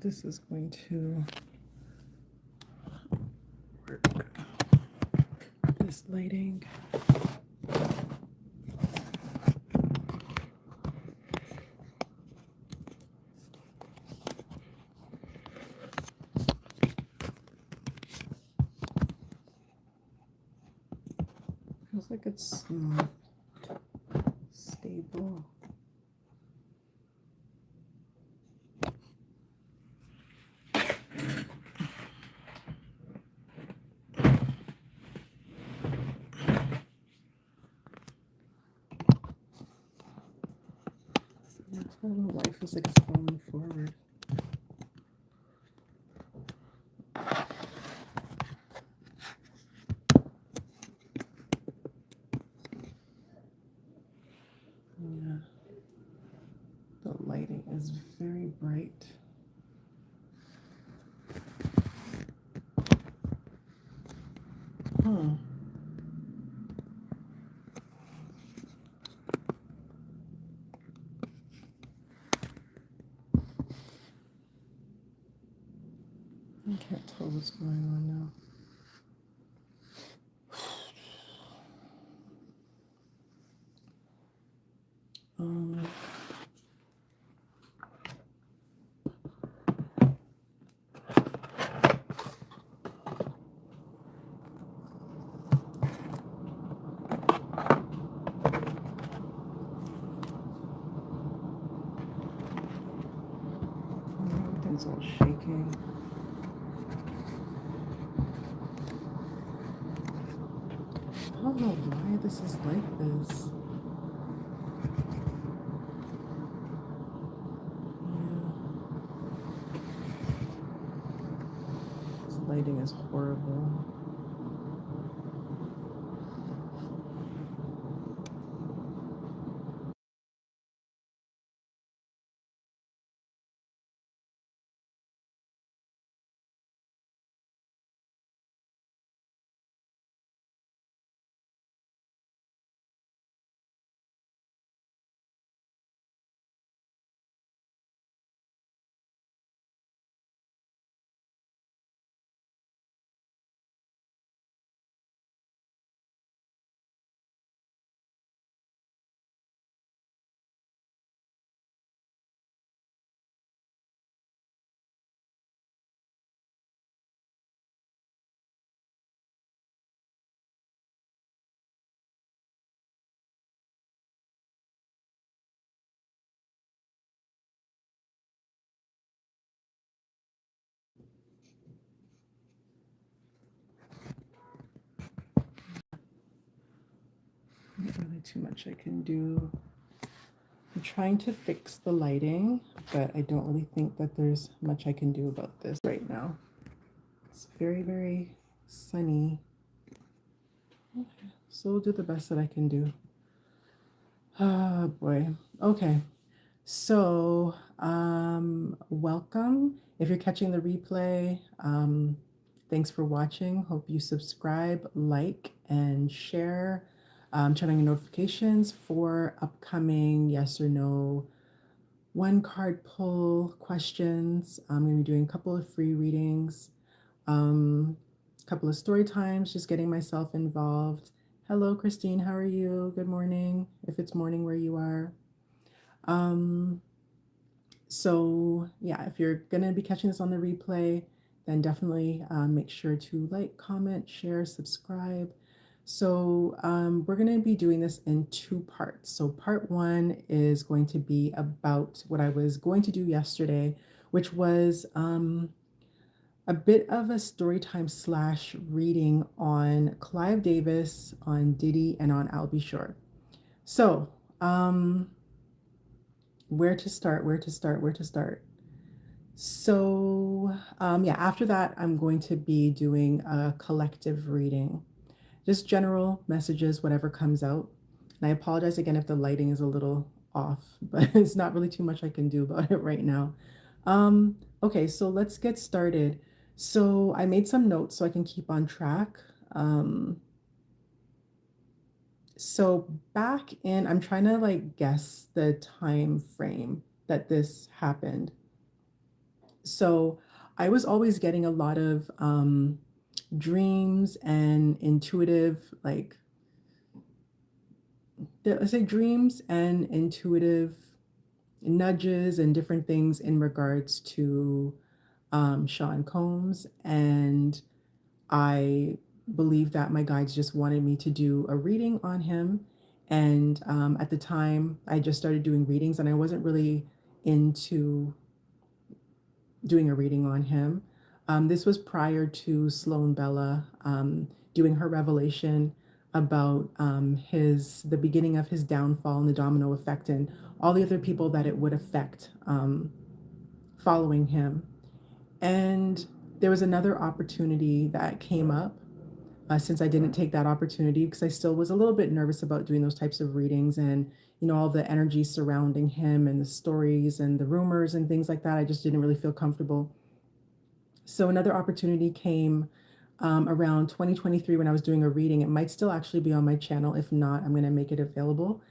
This is going to work. This lighting. Feels like it's not stable. I don't know why it feels like it's falling forward. Yeah, the lighting is very bright. I can't tell what's going on now. Everything's all shaking. I don't know why this is like this. Yeah. This lighting is horrible. Not really too much I can do. I'm trying to fix the lighting, but I don't really think that there's much I can do about this right now. It's very, very sunny. Okay, so we'll do the best that I can do. Oh boy. Okay. So, welcome. If you're catching the replay, thanks for watching. Hope you subscribe, like, and share. Turn on your notifications for upcoming yes or no one card pull questions. I'm going to be doing a couple of free readings, a couple of story times, just getting myself involved. Hello, Christine. How are you? Good morning, if it's morning where you are. So yeah, if you're going to be catching this on the replay, then definitely make sure to like, comment, share, subscribe. So we're going to be doing this in two parts. So part one is going to be about what I was going to do yesterday, which was a bit of a story time slash reading on Clive Davis, on Diddy, and on albsure. So where to start? So yeah, after that, I'm going to be doing a collective reading, just general messages, whatever comes out. And I apologize again if the lighting is a little off, but it's not really too much I can do about it right now. Okay, so let's get started. So I made some notes so I can keep on track. So back in, I'm trying to guess the time frame that this happened. So I was always getting a lot of dreams and intuitive, like, I say dreams and intuitive nudges and different things in regards to Sean Combs. And I believe that my guides just wanted me to do a reading on him. And at the time, I just started doing readings and I wasn't really into doing a reading on him. This was prior to Sloan Bella doing her revelation about the beginning of his downfall and the domino effect and all the other people that it would affect following him. And there was another opportunity that came up since I didn't take that opportunity because I still was a little bit nervous about doing those types of readings and all the energy surrounding him and the stories and the rumors and things like that. I just didn't really feel comfortable. So another opportunity came around 2023 when I was doing a reading. It might still actually be on my channel. If not, I'm going to make it available.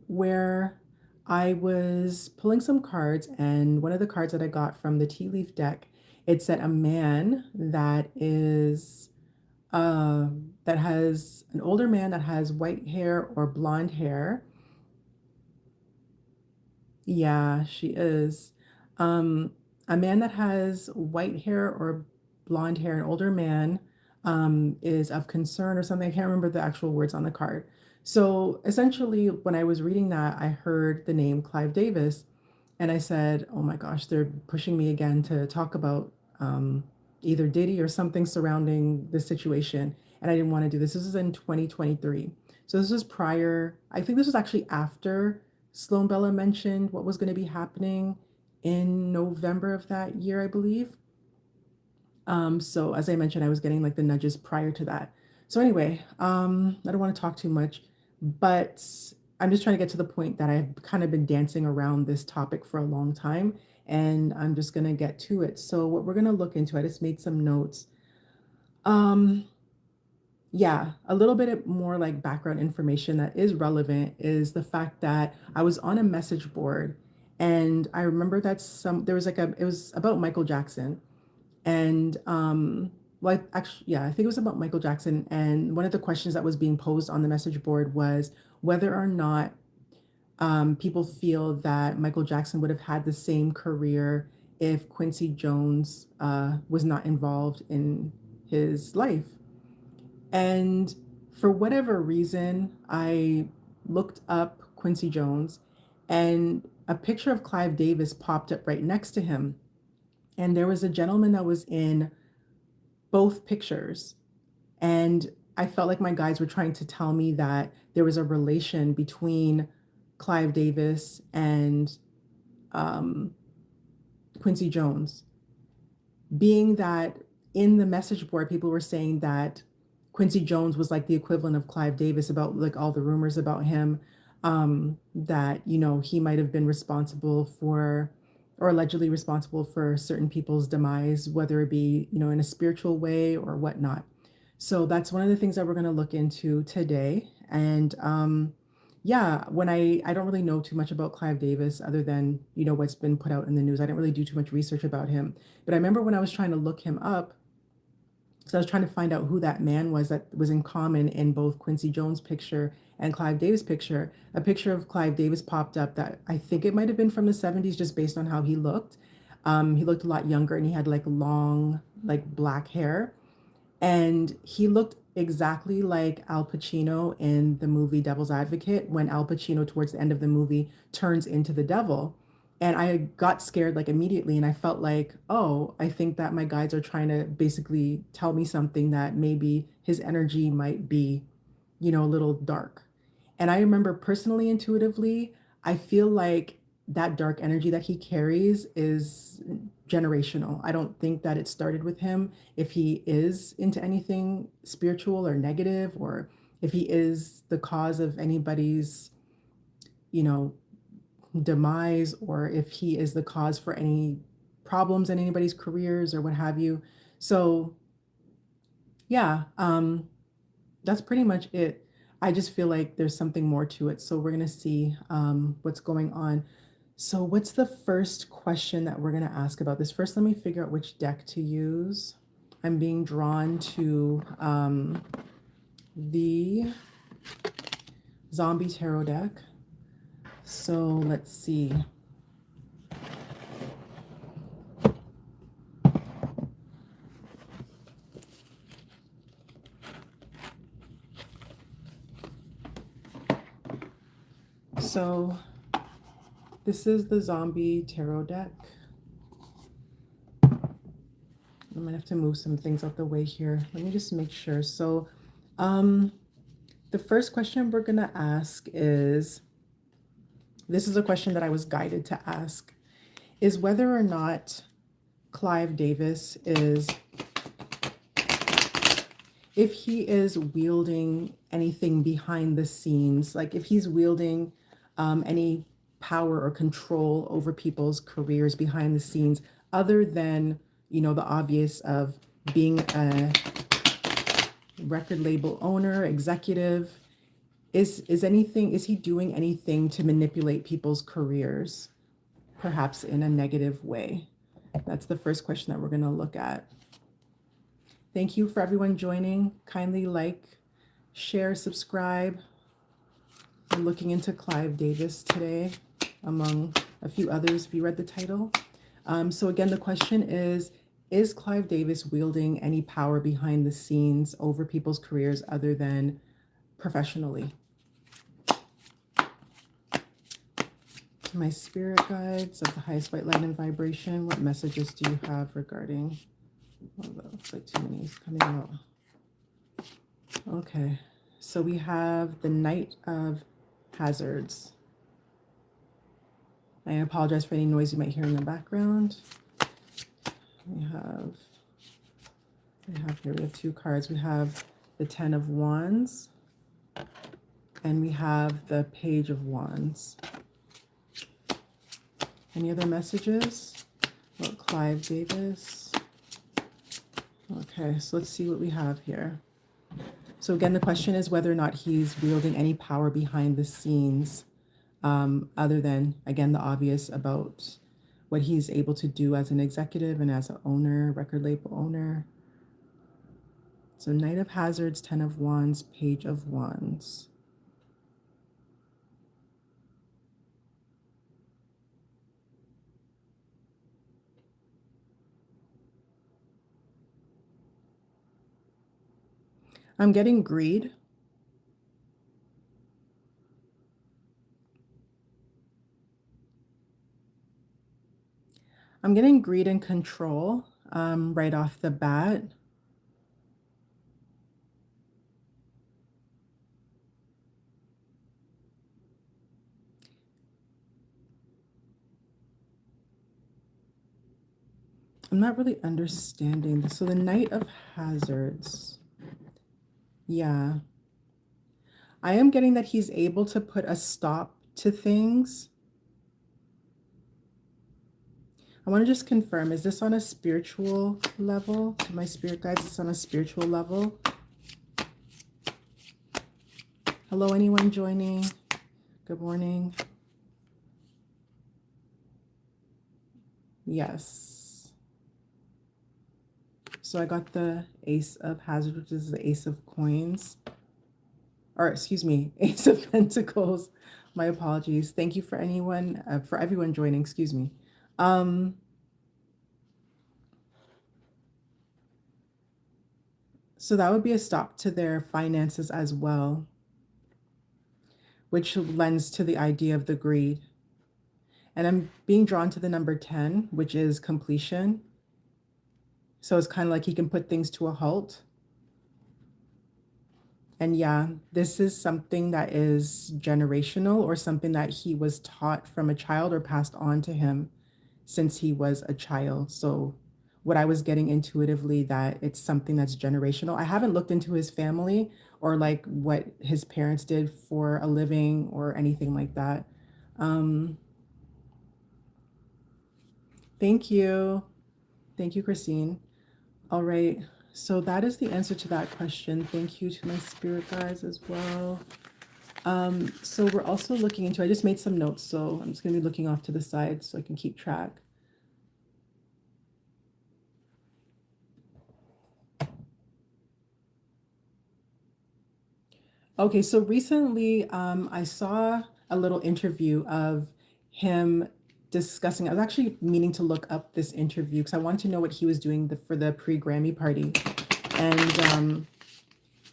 Where I was pulling some cards, and one of the cards that I got from the tea leaf deck, it said a man that has an older man that has white hair or blonde hair. Yeah, she is. Um, a man that has white hair or blonde hair, an older man, is of concern or something. I can't remember the actual words on the card. So essentially, when I was reading that, I heard the name Clive Davis, and I said, "Oh my gosh, they're pushing me again to talk about either Diddy or something surrounding this situation." And I didn't want to do this. This is in 2023. So this was prior, I think this was actually after Sloan Bella mentioned what was going to be happening in November of that year, I believe. So as I mentioned, I was getting like the nudges prior to that. So anyway, I don't want to talk too much, but I'm just trying to get to the point that I've kind of been dancing around this topic for a long time, and I'm just going to get to it. So what we're going to look into, I just made some notes. Um, yeah, a little bit more like background information that is relevant is the fact that I was on a message board and I remember that there was like it was about Michael Jackson. And well, actually, yeah, I think it was about Michael Jackson. And one of the questions that was being posed on the message board was whether or not people feel that Michael Jackson would have had the same career if Quincy Jones was not involved in his life. And for whatever reason, I looked up Quincy Jones and a picture of Clive Davis popped up right next to him. And there was a gentleman that was in both pictures. And I felt like my guides were trying to tell me that there was a relation between Clive Davis and um, Quincy Jones, being that in the message board, people were saying that Quincy Jones was like the equivalent of Clive Davis about like all the rumors about him, that, he might have been responsible for or allegedly responsible for certain people's demise, whether it be, in a spiritual way or whatnot. So that's one of the things that we're going to look into today. And yeah, when I don't really know too much about Clive Davis other than, what's been put out in the news. I didn't really do too much research about him. But I remember when I was trying to look him up, so I was trying to find out who that man was that was in common in both Quincy Jones' picture and Clive Davis' picture. A picture of Clive Davis popped up that I think it might have been from the 70s just based on how he looked. He looked a lot younger and he had like long, like black hair. And he looked exactly like Al Pacino in the movie Devil's Advocate when Al Pacino, towards the end of the movie, turns into the devil. And I got scared like immediately. And I felt like, oh, I think that my guides are trying to basically tell me something that maybe his energy might be, a little dark. And I remember personally, intuitively, I feel like that dark energy that he carries is generational. I don't think that it started with him. If he is into anything spiritual or negative, or if he is the cause of anybody's, you know, demise, or if he is the cause for any problems in anybody's careers or what have you. So yeah, that's pretty much it. I just feel like there's something more to it. So we're gonna see what's going on. So what's the first question that we're going to ask about this? First, let me figure out which deck to use. I'm being drawn to the Zombie Tarot deck. So let's see. So this is the Zombie Tarot deck. I might have to move some things out the way here. Let me just make sure. So the first question we're going to ask is, this is a question that I was guided to ask, is whether or not Clive Davis is, if he is wielding anything behind the scenes, like if he's wielding any power or control over people's careers behind the scenes, other than, you know, the obvious of being a record label owner, executive. Is he doing anything to manipulate people's careers, perhaps in a negative way? That's the first question that we're going to look at. Thank you for everyone joining. Kindly like, share, subscribe. I'm looking into Clive Davis today, among a few others, if you read the title. So again, the question is Clive Davis wielding any power behind the scenes over people's careers other than professionally? To my spirit guides of the highest white light and vibration, what messages do you have regarding... Oh, that looks like too many is coming out. Okay, so we have the Knight of Hazards. I apologize for any noise you might hear in the background. We have two cards. We have the Ten of Wands, and we have the Page of Wands. Any other messages about Clive Davis? Okay, so let's see what we have here. So again, the question is whether or not he's wielding any power behind the scenes, other than, again, the obvious about what he's able to do as an executive and as an owner, record label owner. So Knight of Hazards, Ten of Wands, Page of Wands. I'm getting greed. I'm getting greed and control right off the bat. I'm not really understanding this. So the Knight of Hazards. Yeah. I am getting that he's able to put a stop to things. I want to just confirm, is this on a spiritual level? To my spirit guides, it's on a spiritual level. Hello, anyone joining? Good morning. Yes. So I got the Ace of Hazards, which is the Ace of Coins. Or excuse me, Ace of Pentacles. My apologies. Thank you for everyone joining, excuse me. So that would be a stop to their finances as well, which lends to the idea of the greed. And I'm being drawn to the number 10, which is completion. So it's kind of like he can put things to a halt. And yeah, this is something that is generational, or something that he was taught from a child or passed on to him since he was a child. So what I was getting intuitively, that it's something that's generational. I haven't looked into his family or like what his parents did for a living or anything like that. Thank you. Thank you, Christine. All right. So that is the answer to that question. Thank you to my spirit guides as well. So we're also looking into, I just made some notes, so I'm just going to be looking off to the side so I can keep track. Okay, so recently I saw a little interview of him discussing. I was actually meaning to look up this interview because I wanted to know what he was doing for the pre-Grammy party. And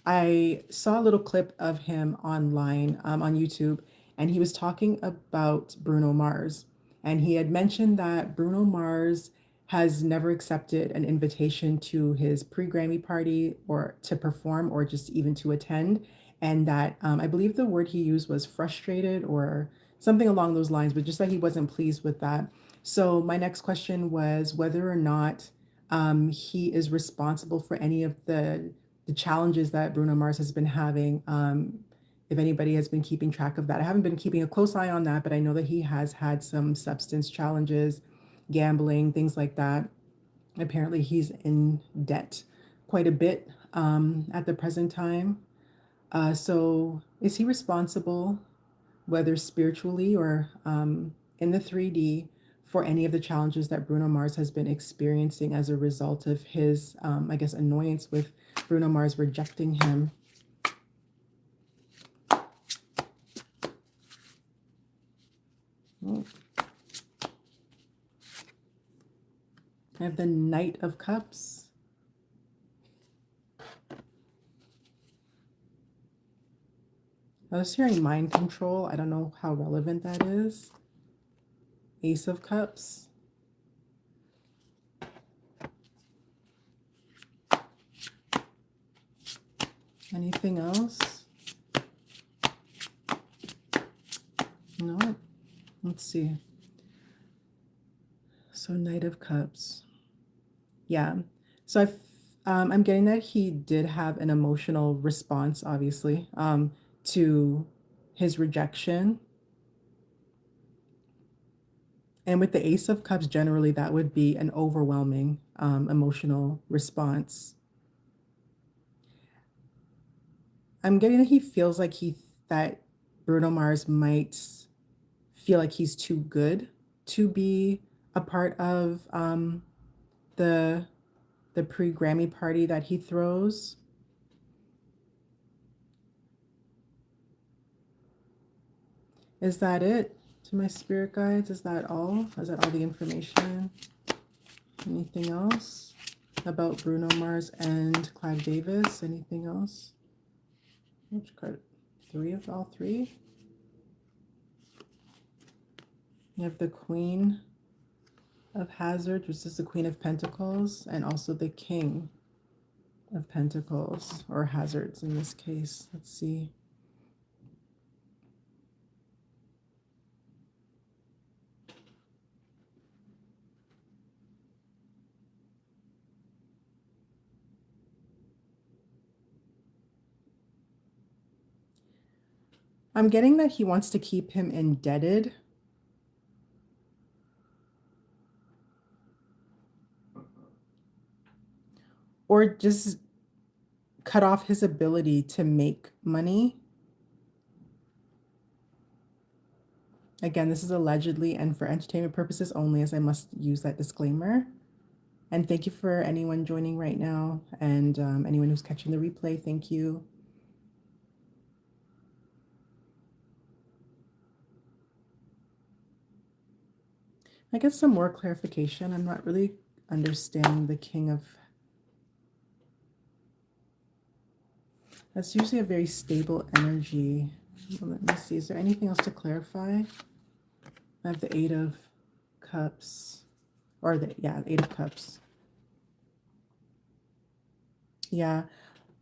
I saw a little clip of him online on YouTube, and he was talking about Bruno Mars. And he had mentioned that Bruno Mars has never accepted an invitation to his pre Grammy party or to perform or just even to attend. And that I believe the word he used was frustrated or something along those lines, but just that he wasn't pleased with that. So, my next question was whether or not he is responsible for any of the challenges that Bruno Mars has been having. If anybody has been keeping track of that, I haven't been keeping a close eye on that, but I know that he has had some substance challenges, gambling, things like that. Apparently, he's in debt quite a bit at the present time. So, is he responsible, whether spiritually or in the 3D, for any of the challenges that Bruno Mars has been experiencing as a result of his, I guess, annoyance with Bruno Mars rejecting him? Oh, I have the Knight of Cups. I was hearing mind control. I don't know how relevant that is. Ace of Cups. Anything else? No. Let's see. So Knight of Cups. Yeah. So I'm getting that he did have an emotional response, obviously, to his rejection. And with the Ace of Cups, generally, that would be an overwhelming emotional response. I'm getting that he feels like that Bruno Mars might feel like he's too good to be a part of the the pre-Grammy party that he throws. Is that it to my spirit guides? Is that all? Is that all the information? Anything else about Bruno Mars and Clive Davis? Anything else? Which card? Three of all three? You have the Queen of Hazards, which is the Queen of Pentacles, and also the King of Pentacles, or Hazards in this case. Let's see. I'm getting that he wants to keep him indebted. Or just cut off his ability to make money. Again, this is allegedly and for entertainment purposes only, as I must use that disclaimer. And thank you for anyone joining right now and anyone who's catching the replay. Thank you. I guess some more clarification. I'm not really understanding the King of... That's usually a very stable energy. Let me see. Is there anything else to clarify? I have the Eight of Cups. Or the Eight of Cups. Yeah.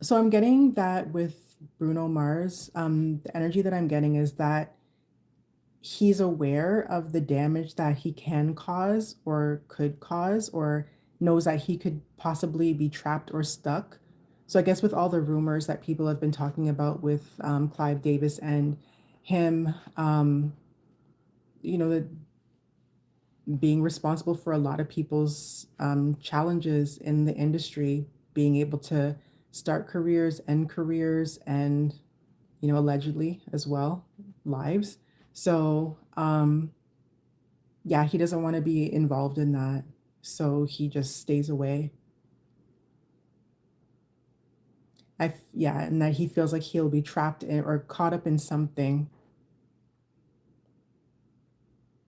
So I'm getting that with Bruno Mars. The energy that I'm getting is that he's aware of the damage that he can cause or could cause, or knows that he could possibly be trapped or stuck. So I guess with all the rumors that people have been talking about with Clive Davis and him, the being responsible for a lot of people's challenges in the industry, being able to start careers, end careers, and allegedly as well, lives. So, yeah, he doesn't want to be involved in that. So he just stays away. Yeah, and that he feels like he'll be trapped in or caught up in something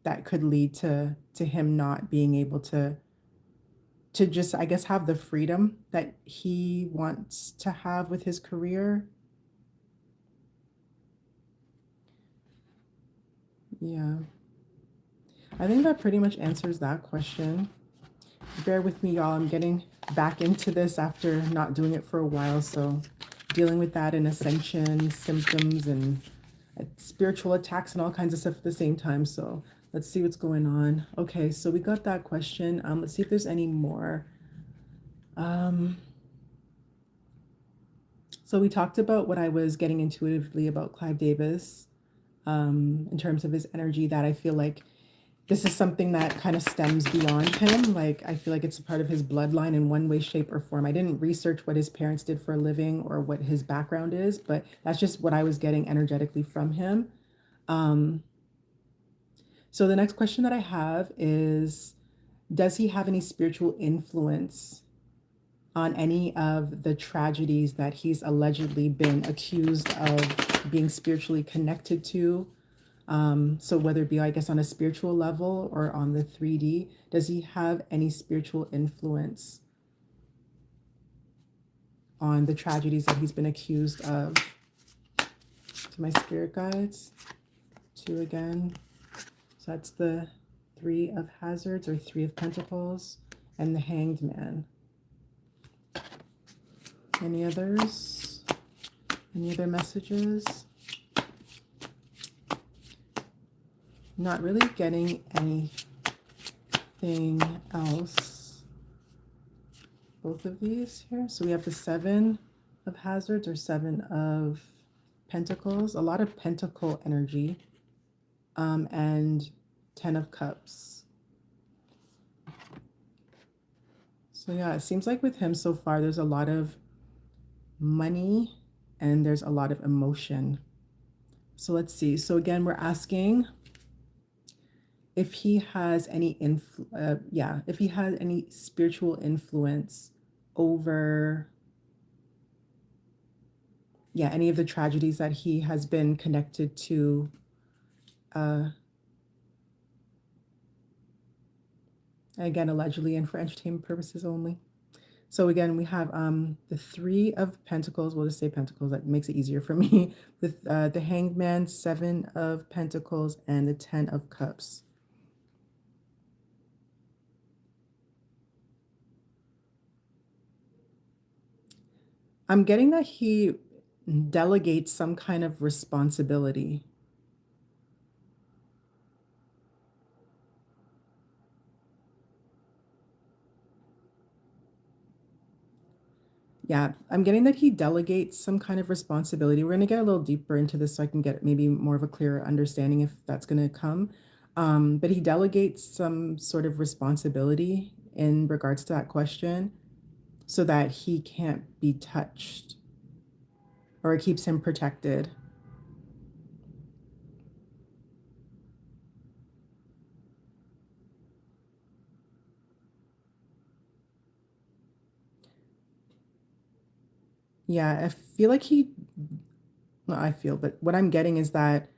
that could lead to him not being able to just, I guess, have the freedom that he wants to have with his career. Yeah. I think that pretty much answers that question. Bear with me, y'all. I'm getting back into this after not doing it for a while, so dealing with that and ascension symptoms and spiritual attacks and all kinds of stuff at the same time. So let's see what's going on. Okay, so we got that question. Let's see if there's any more. So we talked about what I was getting intuitively about Clive Davis, in terms of his energy, that I feel like this is something that kind of stems beyond him. Like, I feel like it's a part of his bloodline in one way, shape, or form. I didn't research what his parents did for a living or what his background is, but that's just what I was getting energetically from him. So the next question that I have is, does he have any spiritual influence on any of the tragedies that he's allegedly been accused of being spiritually connected to? So whether it be, I guess, on a spiritual level or on the 3D, does he have any spiritual influence on the tragedies that he's been accused of? To my spirit guides, 2 again. So that's the 3 of hazards or 3 of pentacles and the hanged man. Any others? Any other messages? Not really getting anything else. Both of these here. So we have the 7 of hazards or 7 of pentacles. A lot of pentacle energy. And 10 of cups. So yeah, it seems like with him so far, there's a lot of money and there's a lot of emotion. So let's see. So again, we're asking if he has any if he has any spiritual influence over any of the tragedies that he has been connected to. Again, allegedly and for entertainment purposes only. So again, we have the 3 of pentacles. We'll just say pentacles. That makes it easier for me. The hanged man, 7 of pentacles, and the 10 of cups. I'm getting that he delegates some kind of responsibility. Yeah, I'm getting that he delegates some kind of responsibility. We're going to get a little deeper into this so I can get maybe more of a clearer understanding if that's going to come. But he delegates some sort of responsibility in regards to that question so that he can't be touched, or it keeps him protected. Yeah, I feel like not I feel, but what I'm getting is that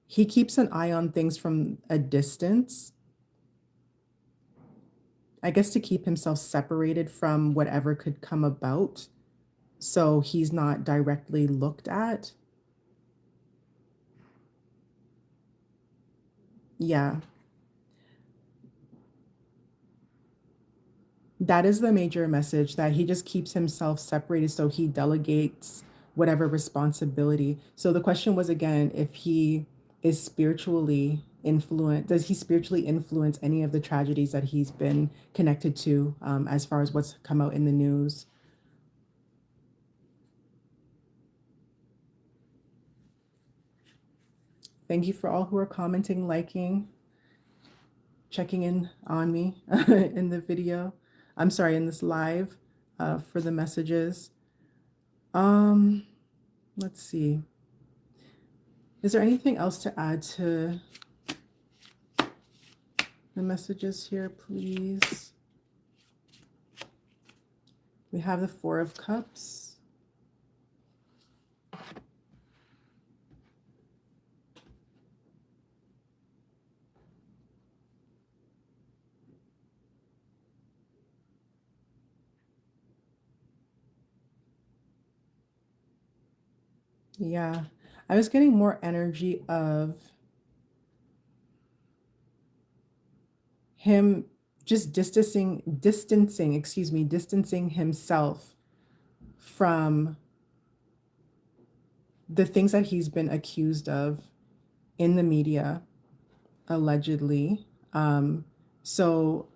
he keeps an eye on things from a distance, I guess, to keep himself separated from whatever could come about. So he's not directly looked at. Yeah, that is the major message, that he just keeps himself separated, so he delegates whatever responsibility. So the question was again, if he is spiritually influenced, does he spiritually influence any of the tragedies that he's been connected to, as far as what's come out in the news? Thank you for all who are commenting, liking, checking in on me in the video. I'm sorry, in this live, for the messages. Um, let's see. Is there anything else to add to the messages here, please? We have the Four of Cups. Yeah, I was getting more energy of him just distancing himself from the things that he's been accused of in the media, allegedly. So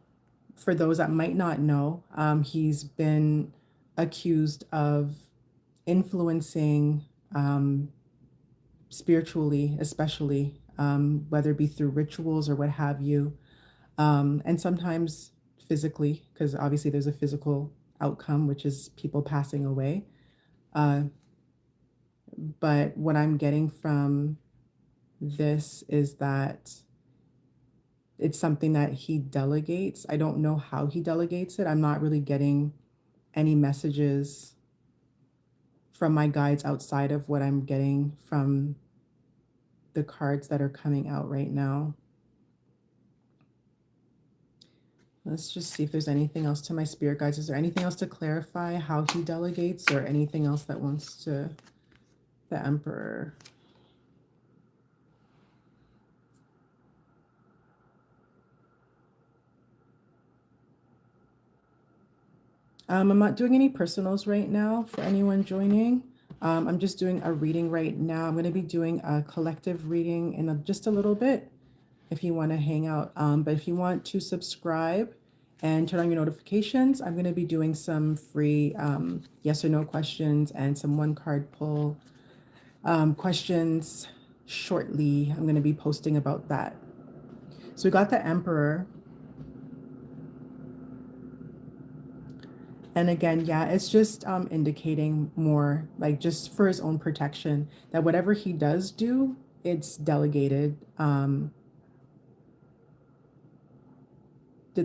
for those that might not know, he's been accused of influencing spiritually, especially, whether it be through rituals or what have you, and sometimes physically, because obviously there's a physical outcome, which is people passing away. But what I'm getting from this is that it's something that he delegates. I don't know how he delegates it. I'm not really getting any messages from my guides outside of what I'm getting from the cards that are coming out right now. Let's just see if there's anything else to my spirit guides. Is there anything else to clarify how he delegates, or anything else that wants to, the Emperor? I'm not doing any personals right now for anyone joining. I'm just doing a reading right now. I'm going to be doing a collective reading in just a little bit if you want to hang out. But if you want to subscribe and turn on your notifications, I'm going to be doing some free yes or no questions and some one card pull questions shortly. I'm going to be posting about that. So we got the Emperor. And again, yeah, it's just indicating more like just for his own protection, that whatever he does do, it's delegated. Did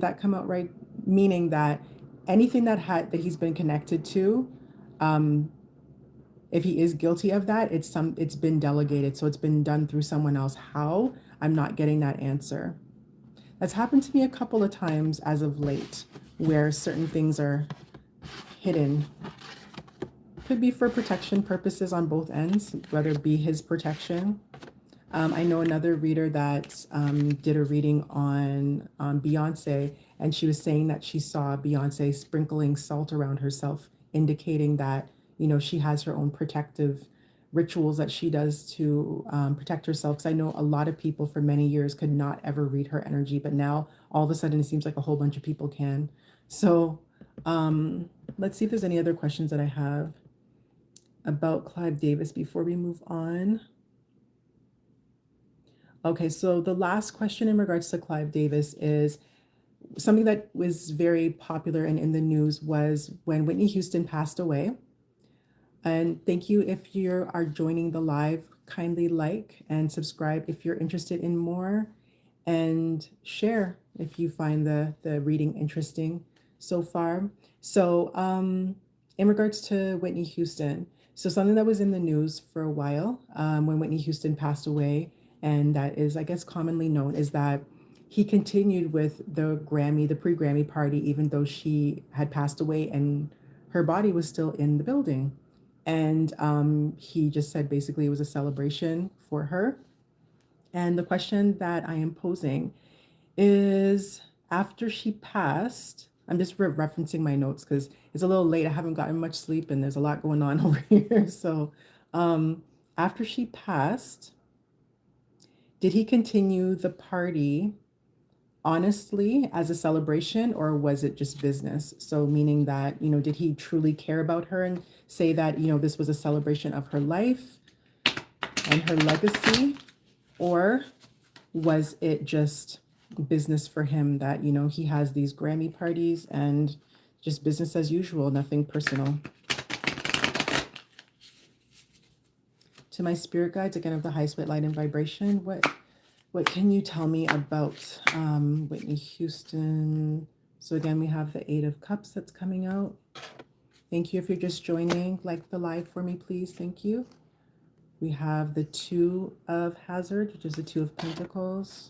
that come out right? Meaning that anything that he's been connected to, if he is guilty of that, it's been delegated. So it's been done through someone else. How? I'm not getting that answer. That's happened to me a couple of times as of late, where certain things are hidden. Could be for protection purposes on both ends, whether it be his protection. I know another reader that did a reading on Beyonce, and she was saying that she saw Beyonce sprinkling salt around herself, indicating that, you know, she has her own protective rituals that she does to protect herself. Because I know a lot of people for many years could not ever read her energy, but now all of a sudden it seems like a whole bunch of people can. So let's see if there's any other questions that I have about Clive Davis before we move on. Okay, so the last question in regards to Clive Davis is something that was very popular and in the news was when Whitney Houston passed away. And thank you if you are joining the live, kindly like and subscribe if you're interested in more, and share if you find the reading interesting so far. So in regards to Whitney Houston, so something that was in the news for a while when Whitney Houston passed away, and that is, I guess, commonly known, is that he continued with the pre-Grammy party, even though she had passed away and her body was still in the building. And he just said basically it was a celebration for her. And the question that I am posing is, after she passed, I'm just referencing my notes because it's a little late. I haven't gotten much sleep and there's a lot going on over here. So after she passed, did he continue the party honestly as a celebration, or was it just business? So meaning that, you know, did he truly care about her and say that, you know, this was a celebration of her life and her legacy? Or was it just business for him, that, you know, he has these Grammy parties and just business as usual, nothing personal? to my spirit guides, again, of the highest white light and vibration, what can you tell me about Whitney Houston? So again, we have the Eight of Cups that's coming out. Thank you if you're just joining. Like the live for me, please. Thank you. We have the Two of Hazard, which is the Two of Pentacles.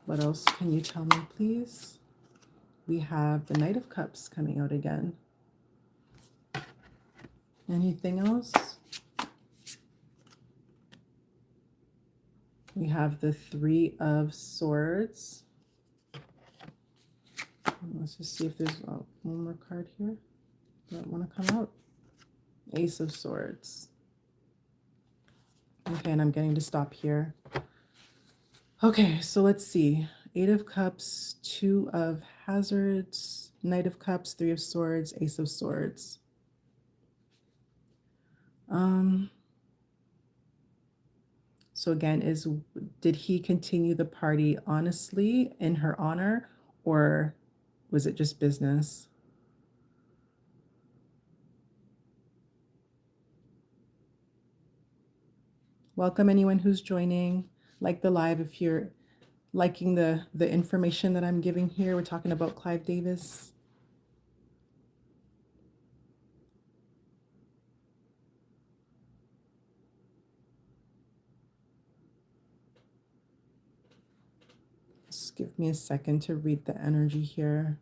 What else can you tell me, please? We have the Knight of Cups coming out again. Anything else? We have the Three of Swords. Let's just see if there's one more card here that want to come out. Ace of Swords. Okay, and I'm getting to stop here. Okay, so let's see. Eight of Cups, Two of Hazards, Knight of Cups, Three of Swords, Ace of Swords. So again, did he continue the party honestly in her honor, or was it just business? Welcome anyone who's joining. Like the live if you're liking the information that I'm giving here. We're talking about Clive Davis. Just give me a second to read the energy here.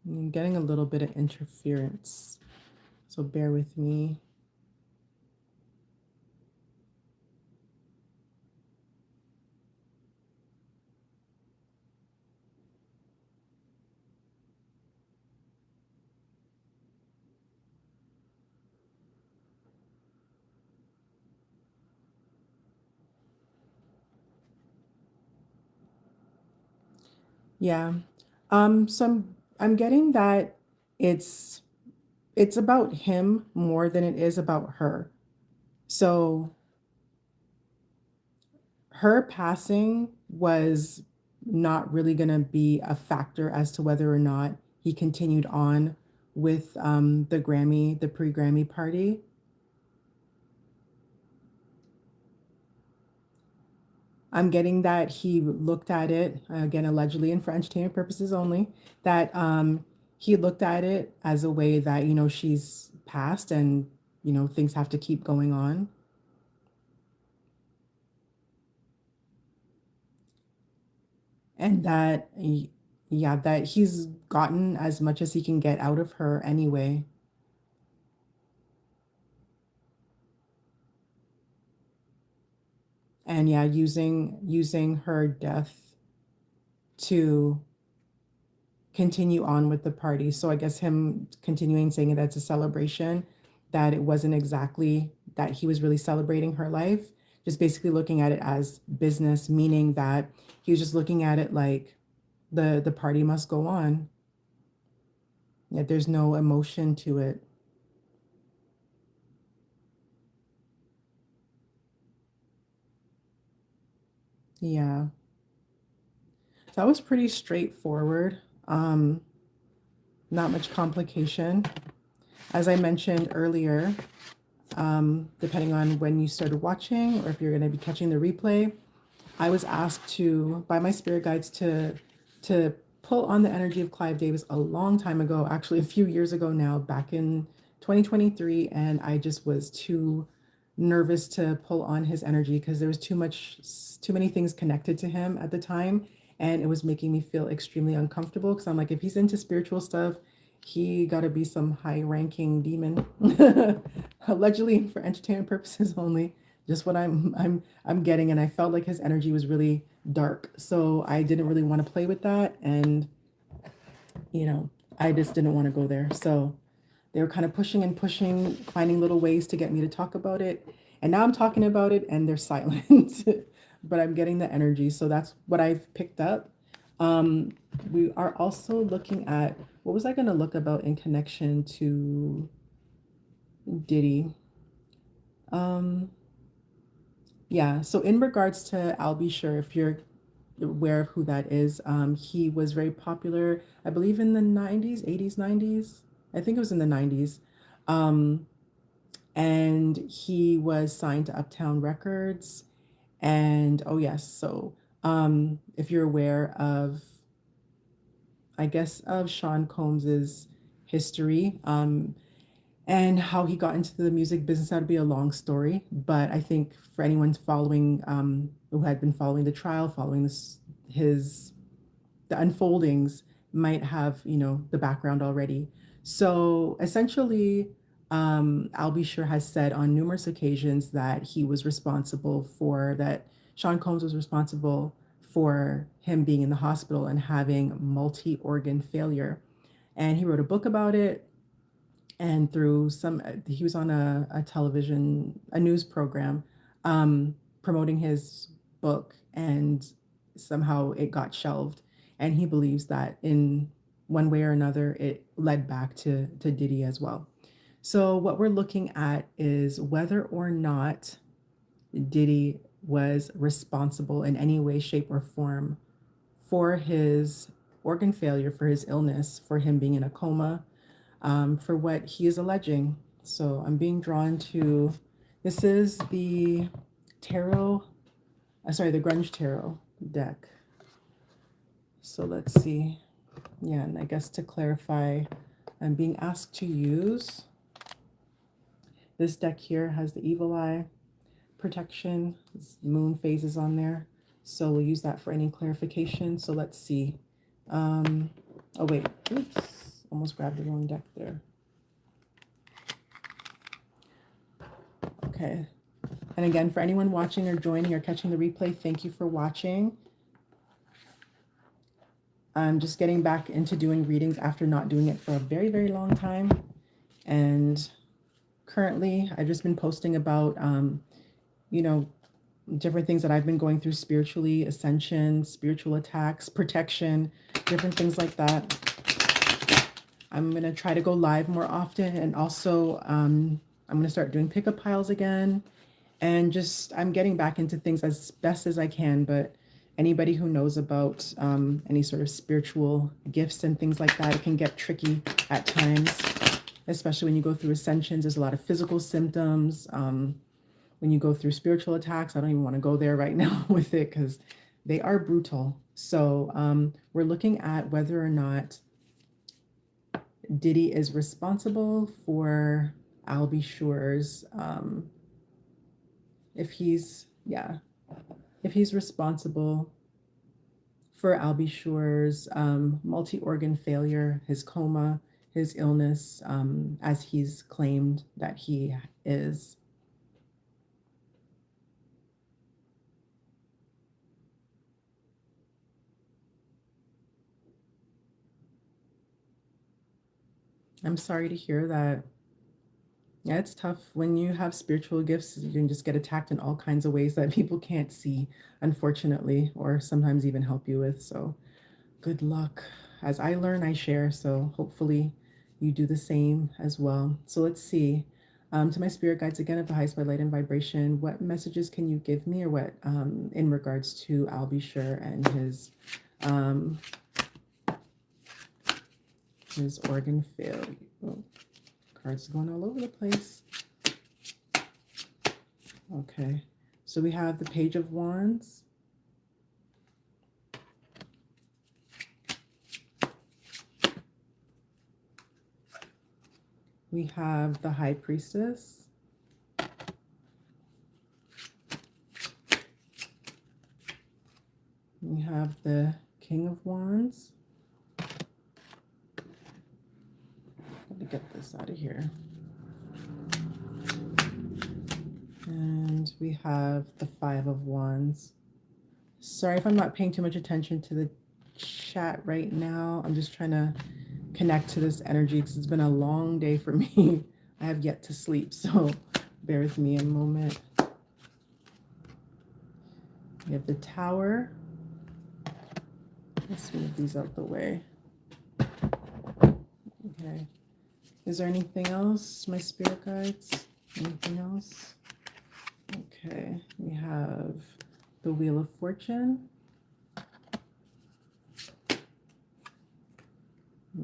I'm getting a little bit of interference, so bear with me. Yeah. So I'm getting that it's about him more than it is about her. So her passing was not really going to be a factor as to whether or not he continued on with the pre-Grammy party. I'm getting that he looked at it, again, allegedly and for entertainment purposes only, that he looked at it as a way that, she's passed and, things have to keep going on. And that, yeah, that he's gotten as much as he can get out of her anyway. And yeah, using her death to continue on with the party. So I guess him continuing saying that it's a celebration, that it wasn't exactly that he was really celebrating her life, just basically looking at it as business, meaning that he was just looking at it like the party must go on. That there's no emotion to it. Yeah. So that was pretty straightforward. Not much complication. As I mentioned earlier, depending on when you started watching or if you're going to be catching the replay, I was asked by my spirit guides to pull on the energy of Clive Davis a long time ago, actually a few years ago now, back in 2023, and I just was too nervous to pull on his energy because there was too many things connected to him at the time, and it was making me feel extremely uncomfortable because I'm like, if he's into spiritual stuff, he got to be some high-ranking demon, allegedly for entertainment purposes only. Just what I'm getting, and I felt like his energy was really dark, so I didn't really want to play with that, and I just didn't want to go there. So they were kind of pushing and pushing, finding little ways to get me to talk about it, and now I'm talking about it, and they're silent. But I'm getting the energy, so that's what I've picked up. We are also looking at what was I going to look about in connection to Diddy. Yeah, so in regards to I'll Be Sure, if you're aware of who that is. He was very popular, I believe, in the 90s, 80s, 90s. I think it was in the 90s. Um, and he was signed to Uptown Records. And oh, yes, so if you're aware of, I guess, of Sean Combs's history, and how he got into the music business. That would be a long story, but I think for anyone following, who had been following the trial, following his the unfoldings, might have the background already. So essentially, B.Sure has said on numerous occasions that he was responsible for that. Sean Combs was responsible for him being in the hospital and having multi-organ failure, and he wrote a book about it. And through some he was on a television, a news program, promoting his book, and somehow it got shelved, and he believes that in one way or another it led back to Diddy as well. So what we're looking at is whether or not Diddy was responsible in any way, shape, or form for his organ failure, for his illness, for him being in a coma, for what he is alleging. So I'm being drawn to, this is the tarot, sorry, the Grunge Tarot deck. So let's see. Yeah, and I guess to clarify, I'm being asked to use this deck here. Has the evil eye protection, moon phases on there. So we'll use that for any clarification. So let's see. Oh wait, oops, almost grabbed the wrong deck there. Okay. And again, for anyone watching or joining or catching the replay, thank you for watching. I'm just getting back into doing readings after not doing it for a very, very long time. And currently, I've just been posting about, different things that I've been going through spiritually, ascension, spiritual attacks, protection, different things like that. I'm going to try to go live more often. And also, I'm going to start doing pickup piles again. And just, I'm getting back into things as best as I can. But anybody who knows about any sort of spiritual gifts and things like that, it can get tricky at times, especially when you go through ascensions. There's a lot of physical symptoms. When you go through spiritual attacks, I don't even want to go there right now with it because they are brutal. So we're looking at whether or not Diddy is responsible for B.Sure's, if he's responsible for B.Sure's multi-organ failure, his coma, his illness, as he's claimed that he is. I'm sorry to hear that. Yeah, it's tough when you have spiritual gifts. You can just get attacked in all kinds of ways that people can't see, unfortunately, or sometimes even help you with. So good luck. As I learn, I share. So hopefully you do the same as well. So let's see. To my spirit guides, again, of the highest by light and vibration, what messages can you give me, or what in regards to B.Sure and his organ failure? Oh, cards going all over the place. Okay, so we have the Page of Wands. We have the High Priestess. We have the King of Wands. Let me get this out of here. And we have the Five of Wands. Sorry if I'm not paying too much attention to the chat right now. I'm just trying to connect to this energy because it's been a long day for me. I have yet to sleep, so bear with me a moment. We have the Tower. Let's move these out the way. Okay. Is there anything else, my spirit guides? Anything else? Okay. We have the Wheel of Fortune.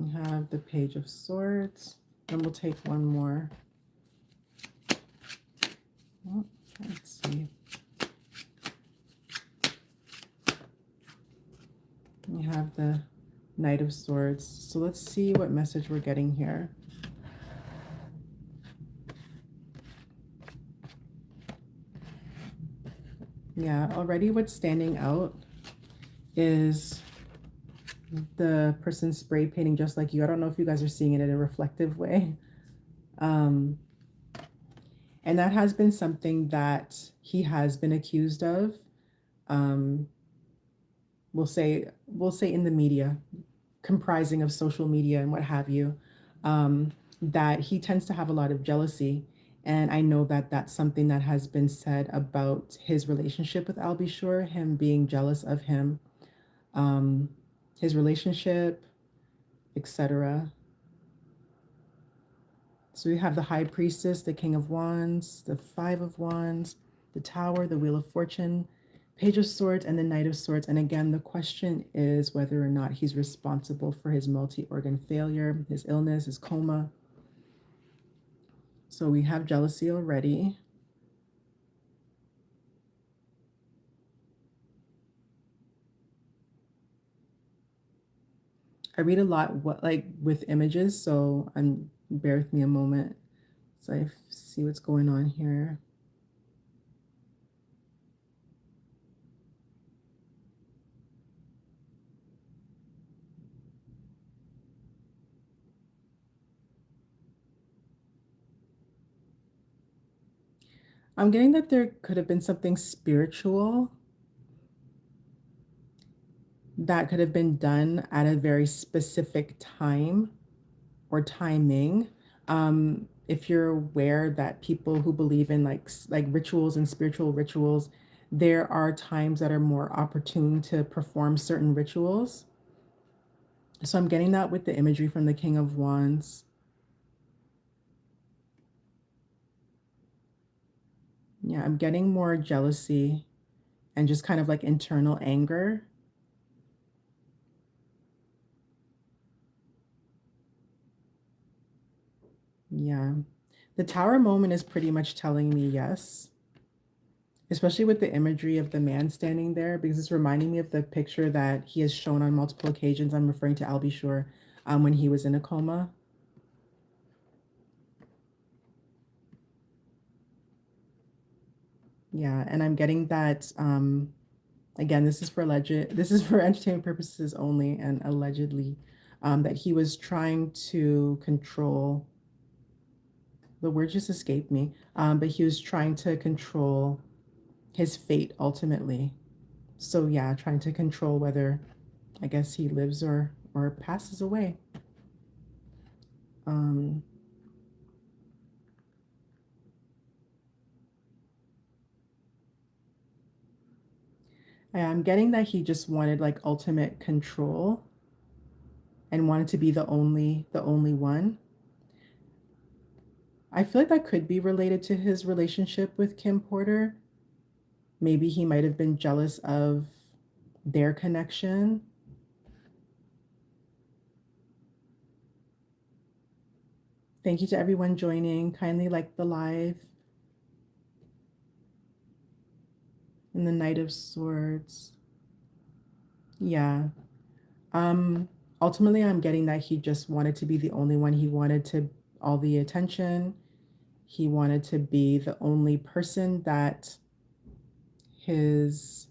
We have the Page of Swords, and we'll take one more. Oh, let's see. We have the Knight of Swords. So let's see what message we're getting here. Yeah, already what's standing out is the person spray painting just like you. I don't know if you guys are seeing it in a reflective way. And that has been something that he has been accused of. Um, we'll say in the media, comprising of social media and what have you, that he tends to have a lot of jealousy. And I know that that's something that has been said about his relationship with B.Sure, him being jealous of him, um, his relationship, etc. So we have the High Priestess, the King of Wands, the Five of Wands, the Tower, the Wheel of Fortune, Page of Swords, and the Knight of Swords. And again, the question is whether or not he's responsible for his multi-organ failure, his illness, his coma. So we have jealousy already. I read a lot with images, so bear with me a moment. So I see what's going on here. I'm getting that there could have been something spiritual that could have been done at a very specific time or timing. If you're aware that people who believe in like rituals and spiritual rituals, there are times that are more opportune to perform certain rituals. So I'm getting that with the imagery from the King of Wands. Yeah, I'm getting more jealousy and just kind of like internal anger. Yeah. The Tower moment is pretty much telling me yes, especially with the imagery of the man standing there, because it's reminding me of the picture that he has shown on multiple occasions. I'm referring to B.Sure, when he was in a coma. Yeah, and I'm getting that, again, this is for entertainment purposes only and allegedly, that he was trying to control, the word just escaped me, but he was trying to control his fate ultimately. So yeah, trying to control whether, I guess, he lives or passes away. Um, I'm getting that he just wanted like ultimate control and wanted to be the only one. I feel like that could be related to his relationship with Kim Porter. Maybe he might have been jealous of their connection. Thank you to everyone joining. Kindly like the live. And the Knight of Swords. Yeah. Um, Ultimately, I'm getting that he just wanted to be the only one. He wanted to all the attention. He wanted to be the only person that his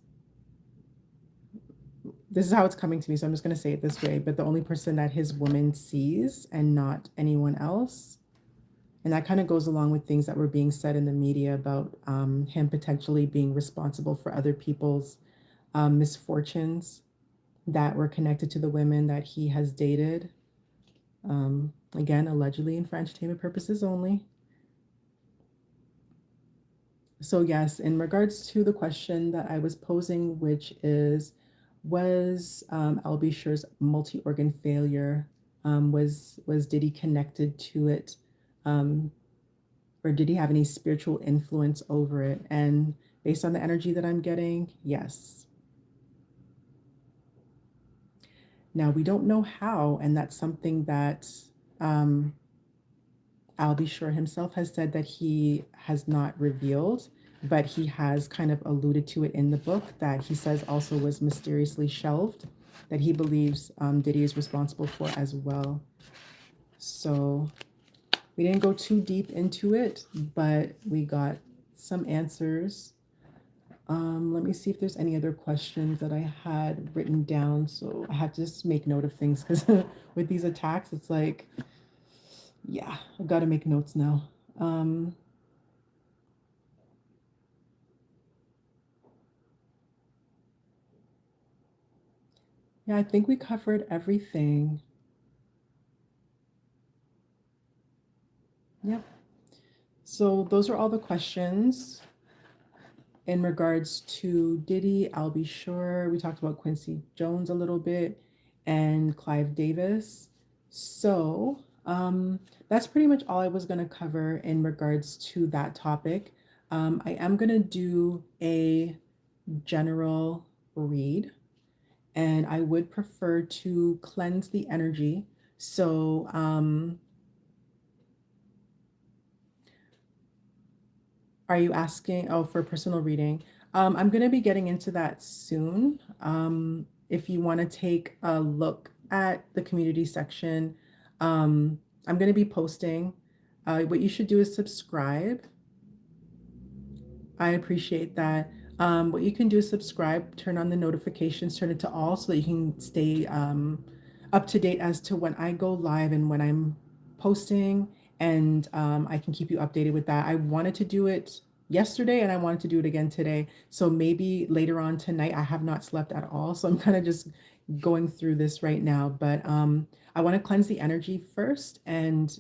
this is how it's coming to me, so I'm just going to say it this way, but the only person that his woman sees and not anyone else. And that kind of goes along with things that were being said in the media about him potentially being responsible for other people's misfortunes that were connected to the women that he has dated. Again, allegedly and for entertainment purposes only. So yes, in regards to the question that I was posing, which is, was B.Sure's multi-organ failure, was Diddy connected to it, um, or did he have any spiritual influence over it? And based on the energy that I'm getting, yes. Now, we don't know how, and that's something that um, I'll Be Sure himself has said that he has not revealed, but he has kind of alluded to it in the book that he says also was mysteriously shelved, that he believes Diddy is responsible for as well. So we didn't go too deep into it, but we got some answers. Let me see if there's any other questions that I had written down. So I have to just make note of things because with these attacks, it's like, yeah, I've got to make notes now. Um, yeah, I think we covered everything. Yep. So those are all the questions in regards to Diddy, I'll Be Sure. We talked about Quincy Jones a little bit and Clive Davis. So that's pretty much all I was going to cover in regards to that topic. I am going to do a general read, and I would prefer to cleanse the energy. So, are you asking? Oh, for personal reading. I'm going to be getting into that soon. If you want to take a look at the community section, I'm going to be posting. What you should do is subscribe. I appreciate that. What you can do is subscribe, turn on the notifications, turn it to all so that you can stay up to date as to when I go live and when I'm posting, and I can keep you updated with that. I wanted to do it yesterday and I wanted to do it again today. So maybe later on tonight, I have not slept at all. So I'm kind of just going through this right now. But I want to cleanse the energy first and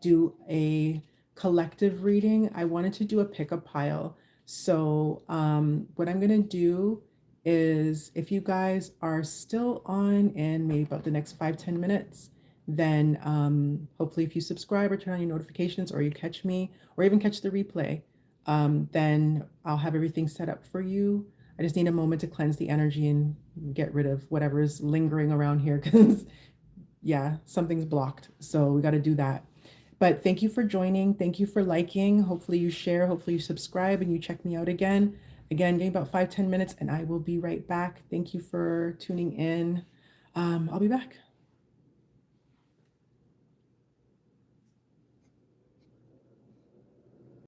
do a collective reading. I wanted to do a pick a pile. So what I'm gonna do is if you guys are still on in maybe about the next 5-10 minutes, then hopefully if you subscribe or turn on your notifications or you catch me or even catch the replay, then I'll have everything set up for you. I just need a moment to cleanse the energy and get rid of whatever is lingering around here because yeah, something's blocked. So we got to do that. But thank you for joining. Thank you for liking. Hopefully you share. Hopefully you subscribe and you check me out again. Again, give me about 5-10 minutes and I will be right back. Thank you for tuning in. I'll be back.